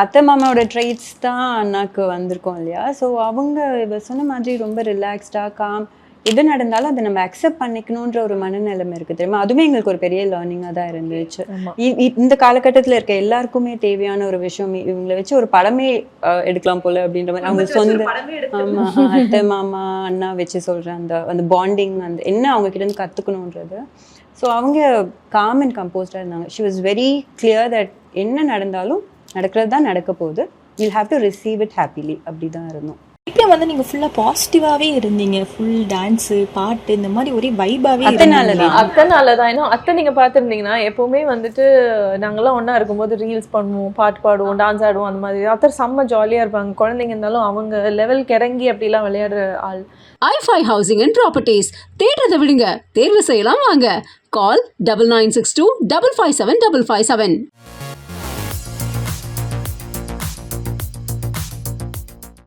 அத்தை மாமாவோட ட்ரைட்ஸ் தான் அண்ணாக்கு வந்திருக்கோம் இல்லையா. ஸோ அவங்க இவ சொன்ன மாதிரி ரொம்ப ரிலாக்ஸ்டாக காம், எது நடந்தாலும் அதை நம்ம அக்செப்ட் பண்ணிக்கணுன்ற ஒரு மனநிலைமை இருக்குது தெரியுமா. அதுவுமே எங்களுக்கு ஒரு பெரிய லேர்னிங்காக தான் இருந்துச்சு. இந்த காலகட்டத்தில் இருக்க எல்லாருக்குமே தேவையான ஒரு விஷயம். இவங்களை வச்சு ஒரு படமே எடுக்கலாம் போல அப்படின்ற மாதிரி அவங்க சொந்த ஆமாம் அத்தை மாமா அண்ணா வச்சு சொல்கிற அந்த பாண்டிங் அந்த என்ன அவங்க கிட்டேருந்து கற்றுக்கணுன்றது. ஸோ அவங்க காம் அண்ட் கம்போஸ்டாக இருந்தாங்க. She was very clear that என்ன நடந்தாலும் நடக்கிறது தான் நடக்க போகுது, will have to receive it happily. அப்படி தான் இருந்தோம். இப்போ வந்து நீங்கள் ஃபுல்லாக பாசிட்டிவாகவே இருந்தீங்க, ஃபுல் டான்ஸு பாட்டு இந்த மாதிரி ஒரே வைபாகவே. அதனால தான் ஏன்னா அத்தை நீங்கள் பார்த்துருந்தீங்கன்னா எப்போவுமே வந்துட்டு நாங்களாம் ஒன்றா இருக்கும்போது ரீல்ஸ் பண்ணுவோம், பாட்டு பாடுவோம், டான்ஸ் ஆடுவோம். அந்த மாதிரி அத்தை செம்ம ஜாலியாக இருப்பாங்க. குழந்தைங்க இருந்தாலும் அவங்க லெவலுக்கு இறங்கி அப்படிலாம் விளையாடுற ஆள். i5 housing and properties. தேடுறதை விடுங்க, தேர்வு செய்யலாம் வாங்க. கால் 9962 557 557.